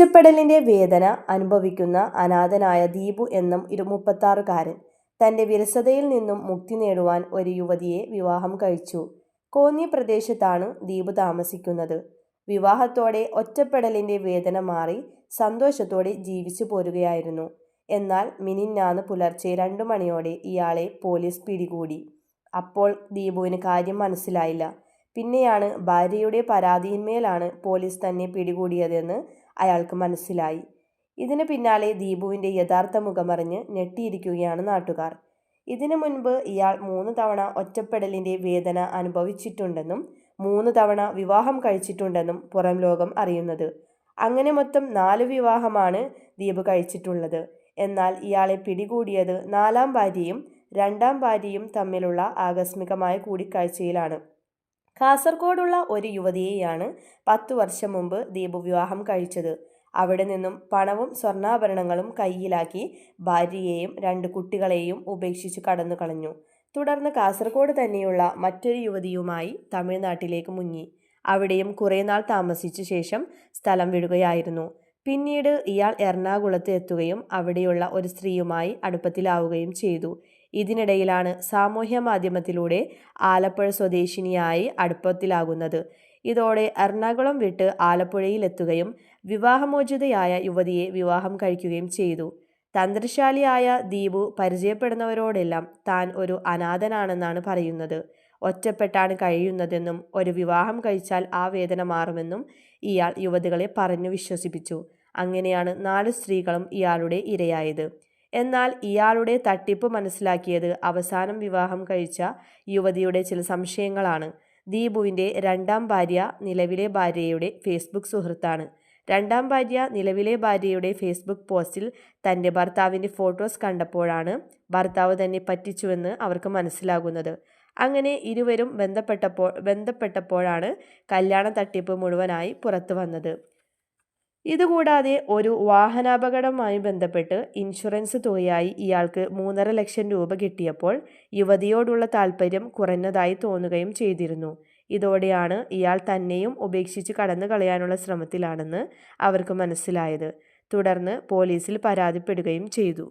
ഒറ്റപ്പെടലിന്റെ വേദന അനുഭവിക്കുന്ന അനാഥനായ ദീപു എന്ന 36-കാരൻ തന്റെ വിരസതയിൽ നിന്നും മുക്തി നേടുവാൻ ഒരു യുവതിയെ വിവാഹം കഴിച്ചു. കോന്നി പ്രദേശത്താണ് ദീപു താമസിക്കുന്നത്. വിവാഹത്തോടെ ഒറ്റപ്പെടലിന്റെ വേദന മാറി സന്തോഷത്തോടെ ജീവിച്ചു പോരുകയായിരുന്നു. എന്നാൽ മിനിഞ്ഞാന്ന് പുലർച്ചെ 2 മണിയോടെ ഇയാളെ പോലീസ് പിടികൂടി. അപ്പോൾ ദീപുവിന് കാര്യം മനസ്സിലായില്ല. പിന്നെയാണ് ഭാര്യയുടെ പരാതിയിന്മേലാണ് പോലീസ് തന്നെ പിടികൂടിയതെന്ന് അയാൾക്ക് മനസ്സിലായി. ഇതിന് പിന്നാലെ ദീപുവിന്റെ യഥാർത്ഥ മുഖമറിഞ്ഞ് ഞെട്ടിയിരിക്കുകയാണ് നാട്ടുകാർ. ഇതിനു മുൻപ് ഇയാൾ 3 തവണ ഒറ്റപ്പെടലിന്റെ വേദന അനുഭവിച്ചിട്ടുണ്ടെന്നും 3 തവണ വിവാഹം കഴിച്ചിട്ടുണ്ടെന്നും പുറം ലോകം അറിയുന്നത്. അങ്ങനെ മൊത്തം 4 വിവാഹമാണ് ദീപു കഴിച്ചിട്ടുള്ളത്. എന്നാൽ ഇയാളെ പിടികൂടിയത് 4ാം ഭാര്യയും 2ാം ഭാര്യയും തമ്മിലുള്ള ആകസ്മികമായ കൂടിക്കാഴ്ചയിലാണ്. കാസർഗോഡുള്ള ഒരു യുവതിയെയാണ് 10 വർഷം മുമ്പ് ദീപു വിവാഹം കഴിച്ചത്. അവിടെ നിന്നും പണവും സ്വർണ്ണാഭരണങ്ങളും കയ്യിലാക്കി ഭാര്യയെയും 2 കുട്ടികളെയും ഉപേക്ഷിച്ച് കടന്നു കളഞ്ഞു. തുടർന്ന് കാസർഗോഡ് തന്നെയുള്ള മറ്റൊരു യുവതിയുമായി തമിഴ്നാട്ടിലേക്ക് മുങ്ങി. അവിടെയും കുറേ നാൾ താമസിച്ച ശേഷം സ്ഥലം വിടുകയായിരുന്നു. പിന്നീട് ഇയാൾ എറണാകുളത്ത് എത്തുകയും അവിടെയുള്ള ഒരു സ്ത്രീയുമായി അടുപ്പത്തിലാവുകയും ചെയ്തു. ഇതിനിടയിലാണ് സാമൂഹ്യ മാധ്യമത്തിലൂടെ ആലപ്പുഴ സ്വദേശിനിയായി അടുപ്പത്തിലാകുന്നത്. ഇതോടെ എറണാകുളം വിട്ട് ആലപ്പുഴയിലെത്തുകയും വിവാഹമോചിതയായ യുവതിയെ വിവാഹം കഴിക്കുകയും ചെയ്തു. തന്ത്രശാലിയായ ദീപു പരിചയപ്പെടുന്നവരോടെല്ലാം താൻ ഒരു അനാഥനാണെന്നാണ് പറയുന്നത്. ഒറ്റപ്പെട്ടാണ് കഴിയുന്നതെന്നും ഒരു വിവാഹം കഴിച്ചാൽ ആ വേദന മാറുമെന്നും ഇയാൾ യുവതികളെ പറഞ്ഞു വിശ്വസിപ്പിച്ചു. അങ്ങനെയാണ് 4 സ്ത്രീകളും ഇയാളുടെ ഇരയായത്. എന്നാൽ ഇയാളുടെ തട്ടിപ്പ് മനസ്സിലാക്കിയത് അവസാനം വിവാഹം കഴിച്ച യുവതിയുടെ ചില സംശയങ്ങളാണ്. ദീപുവിന്റെ 2ാം ഭാര്യ നിലവിലെ ഭാര്യയുടെ ഫേസ്ബുക്ക് സുഹൃത്താണ്. 2ാം ഭാര്യ നിലവിലെ ഭാര്യയുടെ ഫേസ്ബുക്ക് പോസ്റ്റിൽ തന്റെ ഭർത്താവിന്റെ ഫോട്ടോസ് കണ്ടപ്പോഴാണ് ഭർത്താവ് തന്നെ പറ്റിച്ചുവെന്ന് അവർക്ക് മനസ്സിലാകുന്നത്. അങ്ങനെ ഇരുവരും ബന്ധപ്പെട്ടപ്പോഴാണ് കല്യാണ തട്ടിപ്പ് മുഴുവനായി പുറത്തു വന്നത്. ഇതുകൂടാതെ ഒരു വാഹനാപകടവുമായി ബന്ധപ്പെട്ട് ഇൻഷുറൻസ് തുകയായി ഇയാൾക്ക് 3.5 ലക്ഷം രൂപ കിട്ടിയപ്പോൾ യുവതിയോടുള്ള താല്പര്യം കുറഞ്ഞതായി തോന്നുകയും ചെയ്തിരുന്നു. ഇതോടെയാണ് ഇയാൾ തന്നെയും ഉപേക്ഷിച്ച് കടന്നു കളയാനുള്ള ശ്രമത്തിലാണെന്ന് അവർക്ക് മനസ്സിലായത്. തുടർന്ന് പോലീസിൽ പരാതിപ്പെടുകയും ചെയ്തു.